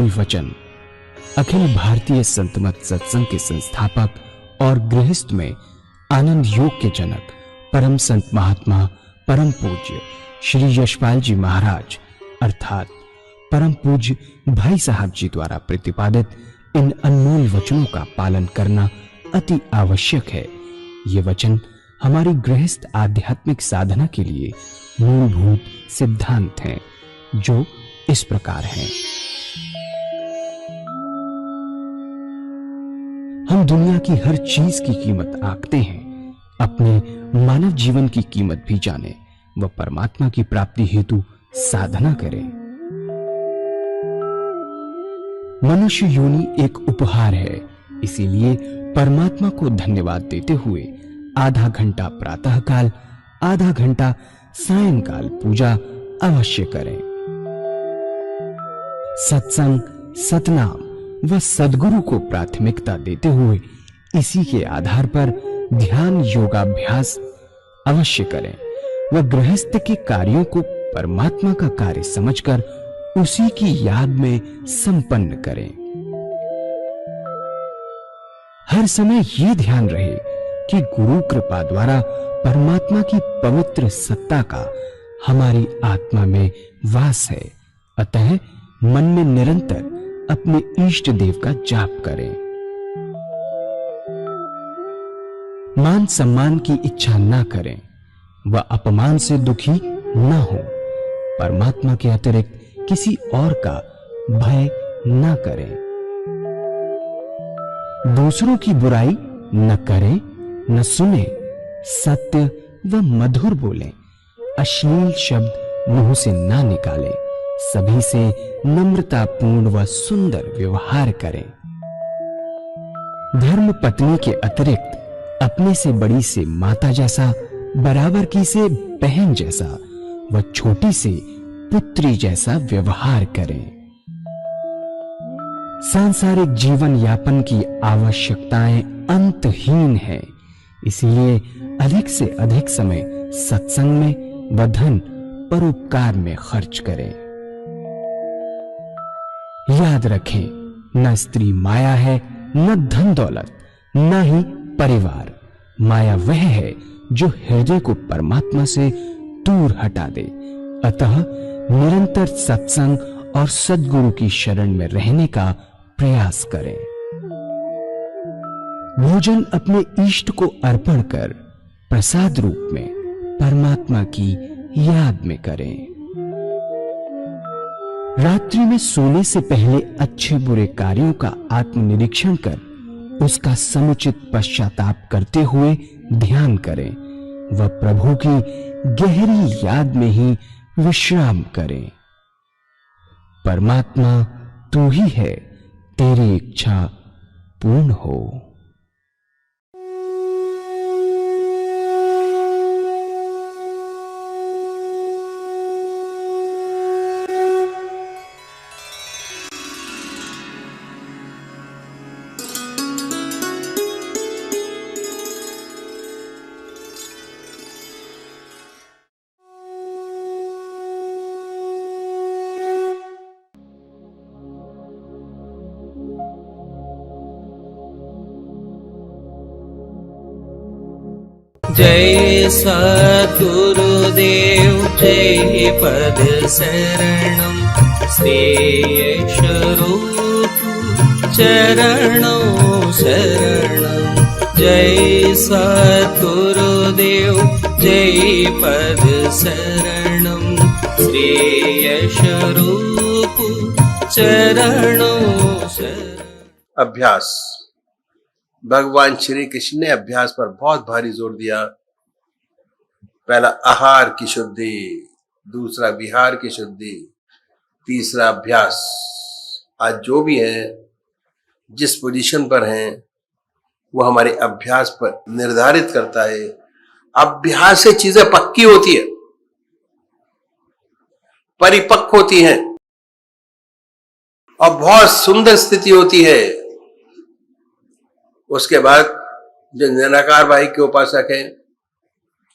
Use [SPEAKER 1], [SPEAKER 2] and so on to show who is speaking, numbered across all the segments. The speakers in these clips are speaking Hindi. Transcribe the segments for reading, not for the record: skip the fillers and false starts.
[SPEAKER 1] अनमोल वचन अखिल भारतीय संत मत सत्संग के संस्थापक और गृहस्थ में आनंद योग के जनक परम संत महात्मा परम पूज्य श्री यशपाल जी महाराज अर्थात परम पूज्य भाई साहब जी द्वारा प्रतिपादित इन अनमोल वचनों का पालन करना अति आवश्यक है। ये वचन हमारी गृहस्थ आध्यात्मिक साधना के लिए मूलभूत सिद्धांत हैं, जो इस प्रकार हैं। हम दुनिया की हर चीज की कीमत आंकते हैं, अपने मानव जीवन की कीमत भी जाने व परमात्मा की प्राप्ति हेतु साधना करें। मनुष्य योनि एक उपहार है, इसीलिए परमात्मा को धन्यवाद देते हुए आधा घंटा प्रातःकाल, आधा घंटा सायंकाल पूजा अवश्य करें। सत्संग, सतनाम व सद्गुरु को प्राथमिकता देते हुए इसी के आधार पर ध्यान योगाभ्यास अवश्य करें व गृहस्थ के कार्यों को परमात्मा का कार्य समझकर उसी की याद में संपन्न करें। हर समय ये ध्यान रहे कि गुरु कृपा द्वारा परमात्मा की पवित्र सत्ता का हमारी आत्मा में वास है, अतः मन में निरंतर अपने इष्ट देव का जाप करें। मान सम्मान की इच्छा न करें व अपमान से दुखी न हो। परमात्मा के अतिरिक्त किसी और का भय न करें। दूसरों की बुराई न करें, न सुने, सत्य व मधुर बोलें, अश्लील शब्द मुंह से ना निकालें, सभी से नम्रतापूर्ण व सुंदर व्यवहार करें। धर्म पत्नी के अतिरिक्त अपने से बड़ी से माता जैसा, बराबर की से बहन जैसा व छोटी से पुत्री जैसा व्यवहार करें। सांसारिक जीवन यापन की आवश्यकताएं अंतहीन है, इसलिए अधिक से अधिक समय सत्संग में व धन परोपकार में खर्च करें। याद रखें, न स्त्री माया है, न धन दौलत, न ही परिवार। माया वह है जो हृदय को परमात्मा से दूर हटा दे। अतः निरंतर सत्संग और सद्गुरु की शरण में रहने का प्रयास करें। भोजन अपने इष्ट को अर्पण कर प्रसाद रूप में परमात्मा की याद में करें। रात्रि में सोने से पहले अच्छे बुरे कार्यों का आत्मनिरीक्षण कर उसका समुचित पश्चाताप करते हुए ध्यान करें व प्रभु की गहरी याद में ही विश्राम करें। परमात्मा तू ही है, तेरी इच्छा पूर्ण हो।
[SPEAKER 2] जय सद्गुरुदेव जय पद शरणं श्रेयस रूप चरणों शरणं। जय सद्गुरुदेव जय पद शरणं श्रेयस रूप चरणों शरणं।
[SPEAKER 3] अभ्यास। भगवान श्री कृष्ण ने अभ्यास पर बहुत भारी जोर दिया। पहला आहार की शुद्धि, दूसरा विहार की शुद्धि, तीसरा अभ्यास। आज जो भी है, जिस पोजीशन पर हैं, वो हमारे अभ्यास पर निर्धारित करता है। अभ्यास से चीजें पक्की होती है, परिपक्व होती हैं और बहुत सुंदर स्थिति होती है। उसके बाद जो निराकार भाई के उपासक हैं,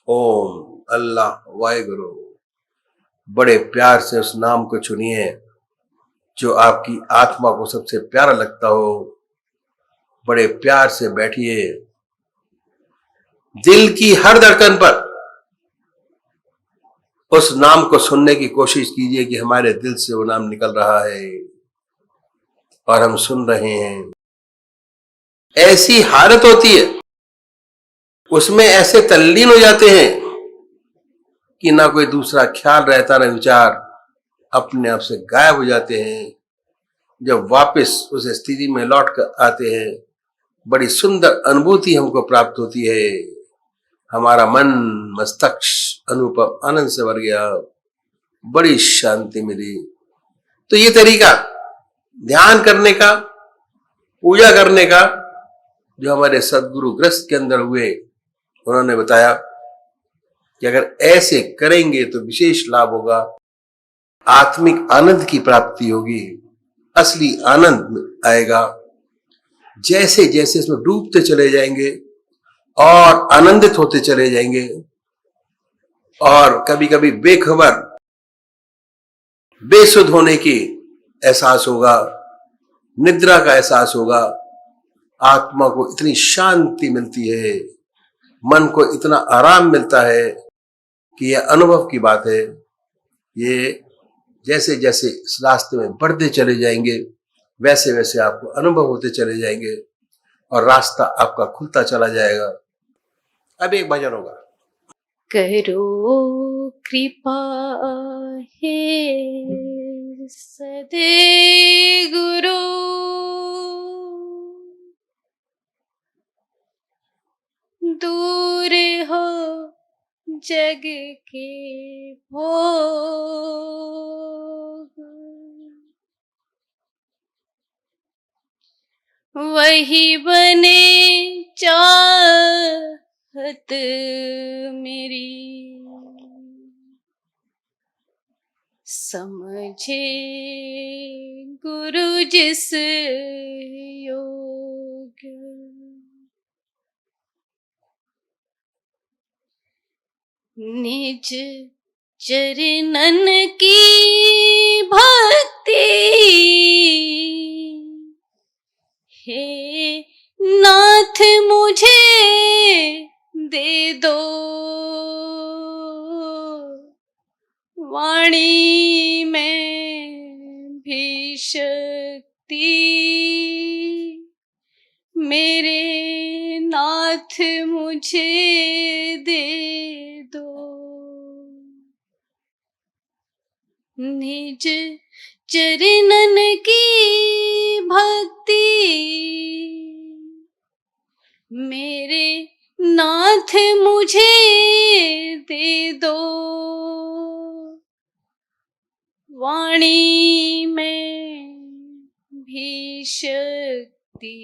[SPEAKER 3] ओम, अल्लाह, वाहेगुरु, बड़े प्यार से उस नाम को चुनिए। जो आपकी आत्मा को सबसे प्यारा लगता हो, बड़े प्यार से बैठिए। दिल की हर धड़कन पर उस नाम को सुनने की कोशिश कीजिए कि हमारे दिल से वो नाम निकल रहा है और हम सुन रहे हैं। ऐसी हालत होती है, उसमें ऐसे तल्लीन हो जाते हैं कि ना कोई दूसरा ख्याल रहता, ना विचार, अपने आप से गायब हो जाते हैं। जब वापस उस स्थिति में लौट कर आते हैं, बड़ी सुंदर अनुभूति हमको प्राप्त होती है। हमारा मन मस्तिष्क अनुपम आनंद से भर गया, बड़ी शांति मिली। तो ये तरीका ध्यान करने का, पूजा करने का, जो हमारे सदगुरु ग्रस्त के अंदर हुए, उन्होंने बताया कि अगर ऐसे करेंगे तो विशेष लाभ होगा, आत्मिक आनंद की प्राप्ति होगी, असली आनंद आएगा। जैसे जैसे इसमें डूबते चले जाएंगे और आनंदित होते चले जाएंगे, और कभी कभी बेखबर बेसुध होने की एहसास होगा, निद्रा का एहसास होगा। आत्मा को इतनी शांति मिलती है, मन को इतना आराम मिलता है कि यह अनुभव की बात है। ये जैसे जैसे इस रास्ते में बढ़ते चले जाएंगे, वैसे वैसे आपको अनुभव होते चले जाएंगे और रास्ता आपका खुलता चला जाएगा। अब एक भजन होगा।
[SPEAKER 4] करो कृपा हे सदे गुरु, दूर हो जग के भोग, वही बने चाहत मेरी, समझे गुरु जिस योग, निज चरणन की भक्ति हे नाथ मुझे दे दो, वाणी में भी शक्ति मेरे नाथ मुझे दे दो, निज चरणन की भक्ति मेरे नाथ मुझे दे दो, वाणी में भी शक्ति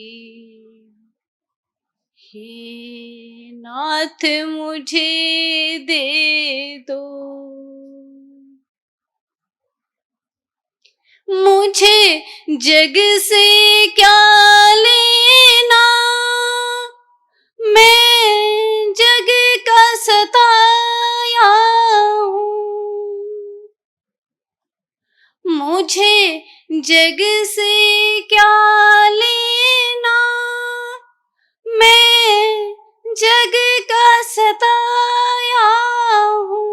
[SPEAKER 4] हे नाथ मुझे दे दो। मुझे जग से क्या लेना, मैं जग का सताया हूँ, मुझे जग से क्या लेना, मैं जग का सताया हूँ,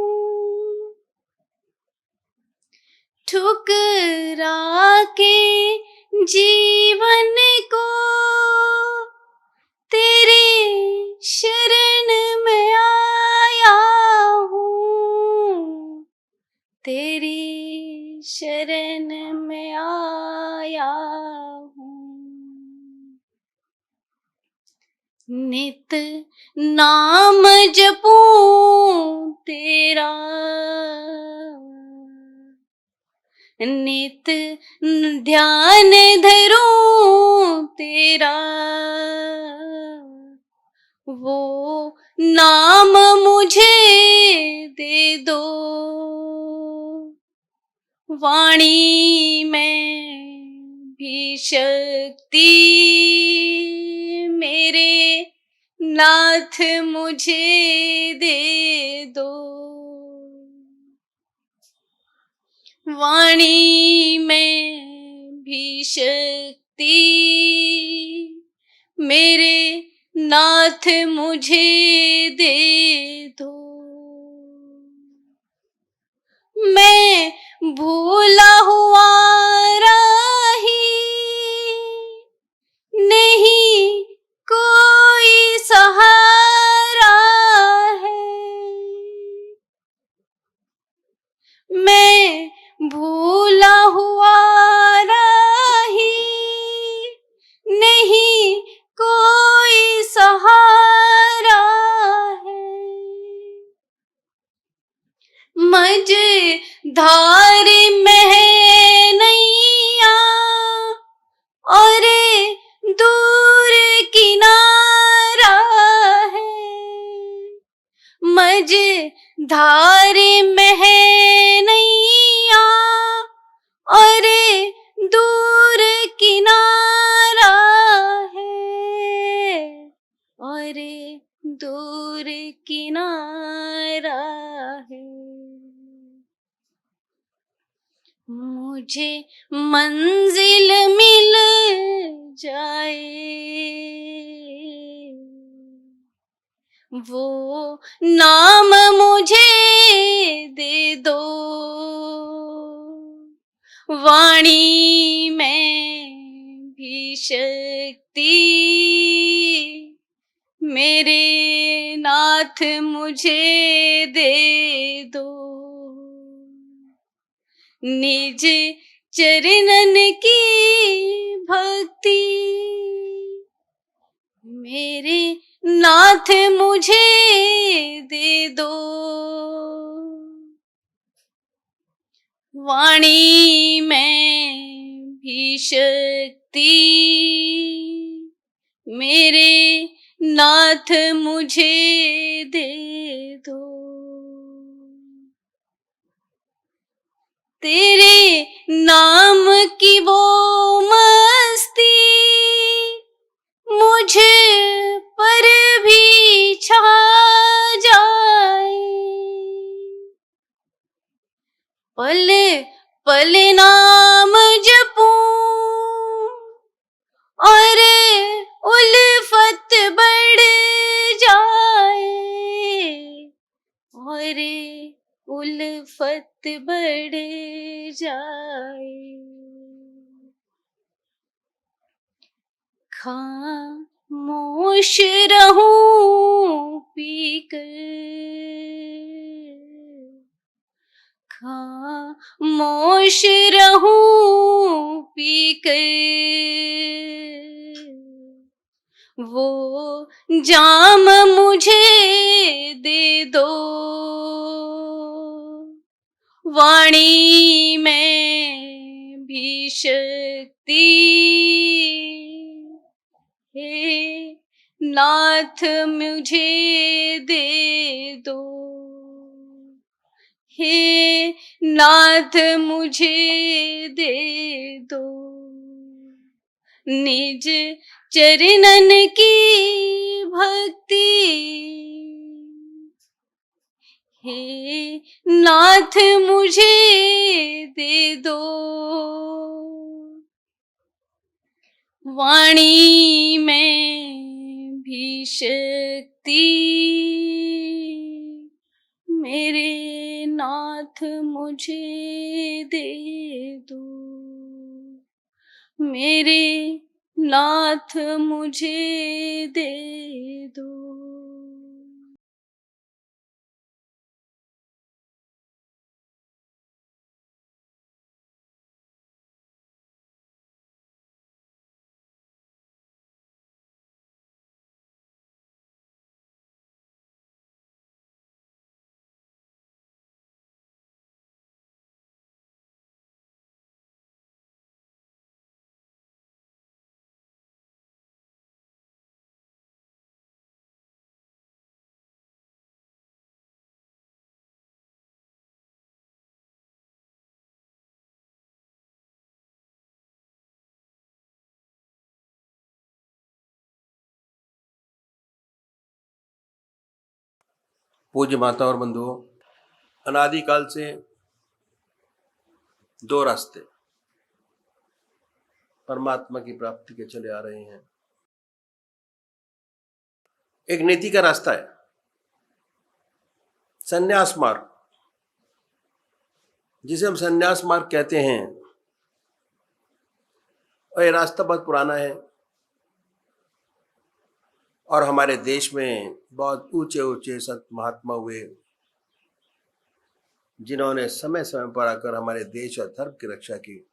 [SPEAKER 4] ठुकरा के जीवन को तेरे शरण में आया हूँ, तेरी शरण में आया हूँ। नित नाम जपूं तेरा, नित ध्यान धरूं तेरा, वो नाम मुझे दे दो, वाणी में भी शक्ति मेरे नाथ मुझे दे दो, वाणी में शक्ति मेरे नाथ मुझे दे दो। मैं भूला हुआ राही, नहीं कोई सहारा है। मैं भूला हुआ राही, नहीं कोई सहारा है। मझधारी में है नैया और दूर किनारा है। मझधारी में है नैया और दूर किनारा है, और दूर किनारा है। मुझे मंजिल मिल जाए, वो नाम मुझे दे दो। वाणी में भी शक्ति मेरे नाथ मुझे दे दो। निज चरणन की भक्ति मेरे नाथ मुझे दे दो। वाणी में भी शक्ति मेरे नाथ मुझे दे दो। तेरे नाम की वो मस्ती मुझे पर भी छा जाए। पल पल नाम जपूं और उल्फत बढ़ जाए, और उल्फत बढ़ जाए। खामोश रहूं पीकर, खामोश रहूं पीकर, वो जाम मुझे दे दो। वाणी में भी शक्ति हे नाथ मुझे दे दो। हे नाथ मुझे दे दो। निज चरणन की भक्ति हे नाथ मुझे दे दो। वाणी में भी शक्ति मेरे नाथ मुझे दे दो। मेरे नाथ मुझे दे दो।
[SPEAKER 3] पूज्य माता और बंधुओं, अनादिकाल से दो रास्ते, परमात्मा की प्राप्ति के चले आ रहे हैं। एक नीति का रास्ता है, संन्यास मार्ग, जिसे हम संन्यास मार्ग कहते हैं। और ये रास्ता बहुत पुराना है और हमारे देश में बहुत ऊंचे ऊंचे संत महात्मा हुए जिन्होंने समय समय पर आकर हमारे देश और धर्म की रक्षा की।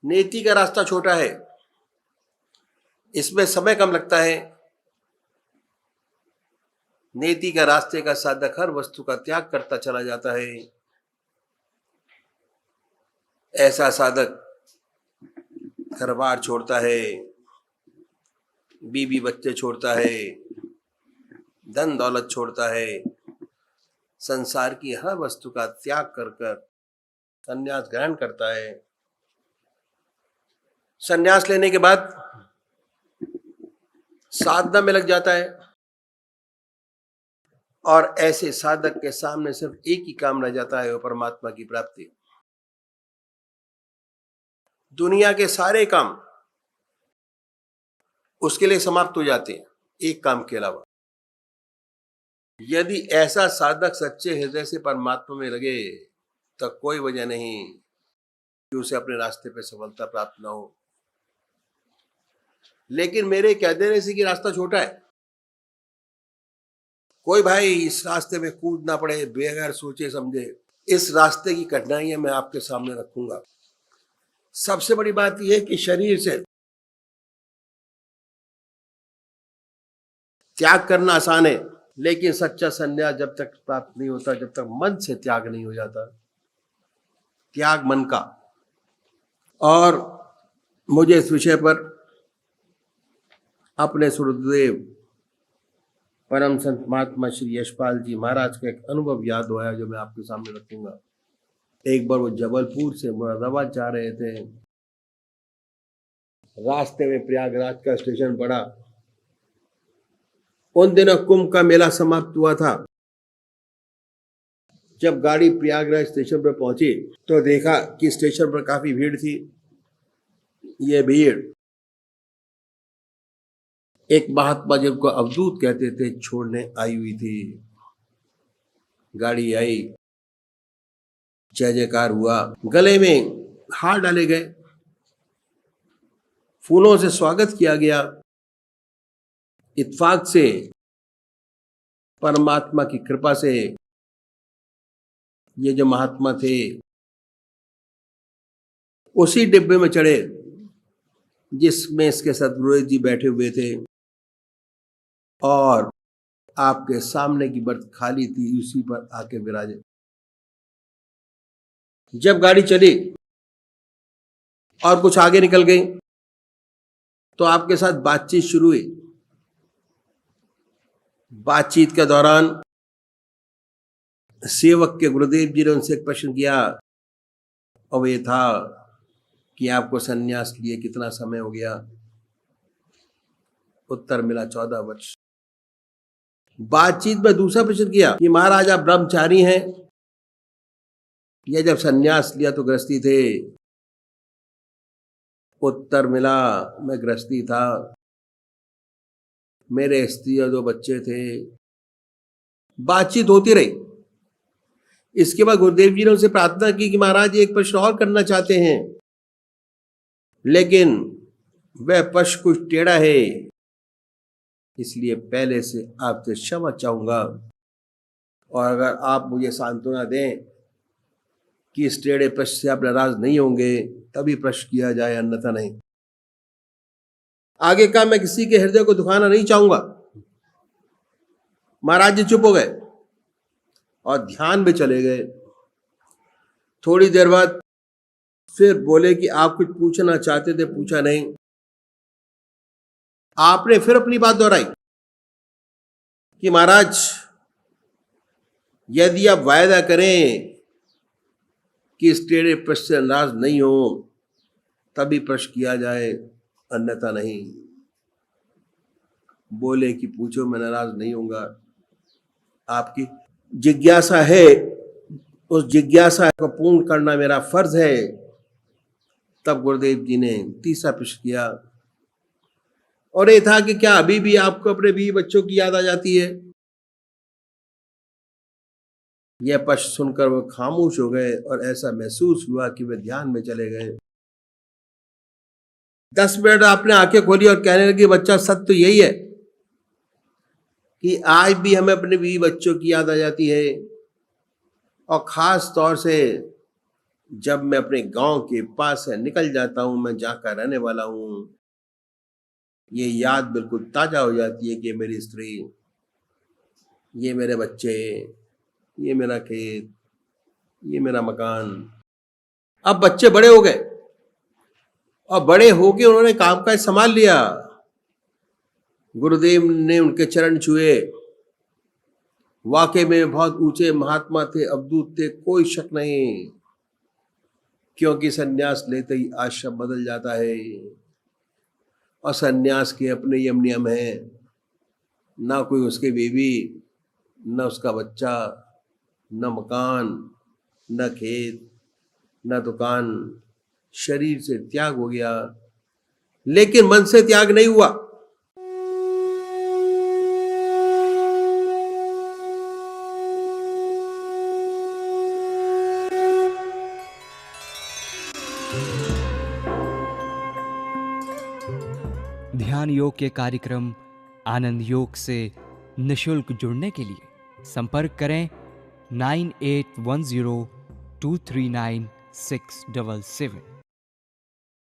[SPEAKER 3] नीति का रास्ता छोटा है, इसमें समय कम लगता है। नीति का रास्ते का साधक हर वस्तु का त्याग करता चला जाता है। ऐसा साधक घर बार छोड़ता है, बीवी बच्चे छोड़ता है, धन दौलत छोड़ता है, संसार की हर वस्तु का त्याग कर कर संन्यास ग्रहण करता है। संन्यास लेने के बाद साधना में लग जाता है और ऐसे साधक के सामने सिर्फ एक ही काम रह जाता है, वो परमात्मा की प्राप्ति। दुनिया के सारे काम उसके लिए समाप्त हो जाते हैं एक काम के अलावा। यदि ऐसा साधक सच्चे हृदय से परमात्मा में लगे तो कोई वजह नहीं कि उसे अपने रास्ते पे सफलता प्राप्त ना हो। लेकिन मेरे कह देने से कि रास्ता छोटा है, कोई भाई इस रास्ते में कूद ना पड़े बगैर सोचे समझे। इस रास्ते की कठिनाइयां मैं आपके सामने रखूंगा। सबसे बड़ी बात यह है कि शरीर से त्याग करना आसान है, लेकिन सच्चा संन्यास जब तक प्राप्त नहीं होता जब तक मन से त्याग नहीं हो जाता। त्याग मन का। और मुझे इस विषय पर अपने सुरदेव परम संत महात्मा श्री यशपाल जी महाराज का एक अनुभव याद हुआ जो मैं आपके सामने रखूंगा। एक बार वो जबलपुर से मुरादाबाद जा रहे थे। रास्ते में प्रयागराज का स्टेशन पड़ा। उन दिनों कुंभ का मेला समाप्त हुआ था। जब गाड़ी प्रयागराज स्टेशन पर पहुंची तो देखा कि स्टेशन पर काफी भीड़ थी। ये भीड़ एक महात्मा जिनको अवधूत कहते थे छोड़ने आई हुई थी। गाड़ी आई, जय जयकार हुआ, गले में हार डाले गए, फूलों से स्वागत किया गया। इत्तेफाक से परमात्मा की कृपा से ये जो महात्मा थे उसी डिब्बे में चढ़े जिसमें इसके सदगुरु जी बैठे हुए थे और आपके सामने की बर्थ खाली थी, उसी पर आके विराजे। जब गाड़ी चली और कुछ आगे निकल गई तो आपके साथ बातचीत शुरू हुई। बातचीत के दौरान सेवक के गुरुदेव जी ने उनसे एक प्रश्न किया और वो ये था कि आपको सन्यास लिए कितना समय हो गया। उत्तर मिला 14 वर्ष। बातचीत में दूसरा प्रश्न किया कि महाराज आप ब्रह्मचारी हैं या जब सन्यास लिया तो गृहस्थी थे। उत्तर मिला मैं गृहस्थी था, मेरे स्त्री और 2 बच्चे थे। बातचीत होती रही। इसके बाद गुरुदेव जी ने उनसे प्रार्थना की कि महाराज एक प्रश्न और करना चाहते हैं, लेकिन वह प्रश्न कुछ टेढ़ा है, इसलिए पहले से आपसे क्षमा चाहूंगा और अगर आप मुझे सांत्वना दें कि इस टेढ़े प्रश्न से आप नाराज नहीं होंगे तभी प्रश्न किया जाए, अन्यथा नहीं। आगे का मैं किसी के हृदय को दुखाना नहीं चाहूंगा। महाराज जी चुप हो गए और ध्यान में चले गए। थोड़ी देर बाद फिर बोले कि आप कुछ पूछना चाहते थे, पूछा नहीं। आपने फिर अपनी बात दोहराई कि महाराज यदि आप वायदा करें कि इस टेढ़े प्रश्न से नाराज नहीं हो तभी प्रश्न किया जाए, अन्यथा नहीं। बोले कि पूछो, मैं नाराज नहीं होऊंगा। आपकी जिज्ञासा है उस जिज्ञासा को पूर्ण करना मेरा फर्ज है। तब गुरुदेव जी ने तीसरा प्रश्न किया और ये था कि क्या अभी भी आपको अपने बीवी बच्चों की याद आ जाती है? यह प्रश्न सुनकर वो खामोश हो गए और ऐसा महसूस हुआ कि वे ध्यान में चले गए। 10 मिनट आपने आंखें खोली और कहने लगी, बच्चा सत्य तो यही है कि आज भी हमें अपने बीवी बच्चों की याद आ जाती है, और खास तौर से जब मैं अपने गांव के पास से निकल जाता हूं, मैं जहाँ का रहने वाला हूं, ये याद बिल्कुल ताजा हो जाती है कि मेरी स्त्री, ये मेरे बच्चे, ये मेरा खेत, ये मेरा मकान। अब बच्चे बड़े हो गए और बड़े होके उन्होंने कामकाज संभाल लिया। गुरुदेव ने उनके चरण छुए। वाकई में बहुत ऊंचे महात्मा थे, अवधूत थे, कोई शक नहीं, क्योंकि सन्यास लेते ही आश्रम बदल जाता है और सन्यास के अपने यम नियम हैं। ना कोई उसके बीवी, न उसका बच्चा, न मकान, न खेत, न दुकान। शरीर से त्याग हो गया, लेकिन मन से त्याग नहीं हुआ।
[SPEAKER 1] ध्यान योग के कार्यक्रम आनंद योग से निशुल्क जुड़ने के लिए संपर्क करें 9810239677।